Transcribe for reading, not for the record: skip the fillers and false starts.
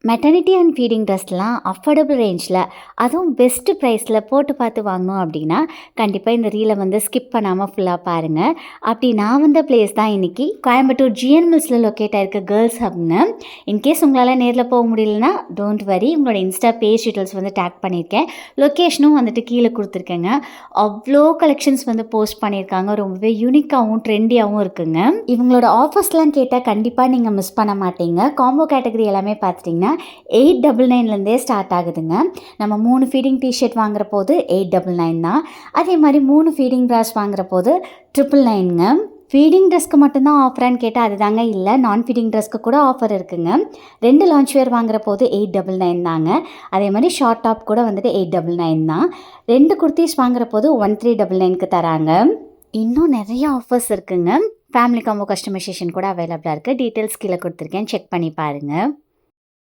Maternity and feeding ட்ரெஸ்லாம் affordable ரேஞ்சில் அதுவும் பெஸ்ட்டு ப்ரைஸில் போட்டு பார்த்து வாங்கணும் அப்படின்னா கண்டிப்பாக இந்த ரீலை வந்து ஸ்கிப் பண்ணாமல் ஃபுல்லாக பாருங்கள். அப்படி நான் வந்த பிளேஸ் தான் இன்றைக்கி கோயம்புத்தூர் ஜிஎன் மில்ஸில் லொக்கேட் ஆகிருக்க கேர்ள்ஸ் ஹப்ங்க. இன்கேஸ் உங்களால் நேரில் போக முடியலன்னா டோன்ட் வரி, உங்களோட இன்ஸ்டா பேஜ் டீட்டெயில்ஸ் வந்து டேக் பண்ணியிருக்கேன். லொக்கேஷனும் வந்துட்டு கீழே கொடுத்துருக்கேங்க. அவ்வளோ கலெக்ஷன்ஸ் வந்து போஸ்ட் பண்ணியிருக்காங்க. ரொம்பவே யூனிக்காகவும் ட்ரெண்டியாகவும் இருக்குங்க. இவங்களோட ஆஃபர்ஸ்லாம் கேட்டால் கண்டிப்பாக நீங்கள் மிஸ் பண்ண மாட்டீங்க. காம்போ கேட்டகரி எல்லாமே பார்த்துட்டிங்கன்னா 899லேருந்தே ஸ்டார்ட் ஆகுதுங்க. நம்ம 3 ஃபீடிங் டிஷர்ட் வாங்குற போது 899 தான். அதே மாதிரி 3 ஃபீடிங் ப்ராஸ் வாங்குற போது 999ங்க. ஃபீடிங் ட்ரெஸ்க்கு மட்டும்தான் ஆஃபரான்னு கேட்டால் அதுதாங்க இல்லை, நான் ஃபீடிங் ட்ரெஸ்க்கு கூட ஆஃபர் இருக்குங்க. 2 லான்ச் வேர் வாங்குற போது 899 தாங்க. அதே மாதிரி ஷார்ட் டாப் கூட வந்துட்டு 899 தான். 2 குர்த்திஸ் வாங்குற போது 1399க்கு தராங்க. இன்னும் நிறைய ஆஃபர்ஸ் இருக்குங்க. ஃபேமிலி காம்போ கஸ்டமைசேஷன் கூட அவைலபிளாக இருக்குது. டீட்டெயில்ஸ் கீழே கொடுத்துருக்கேன், செக் பண்ணி பாருங்கள்.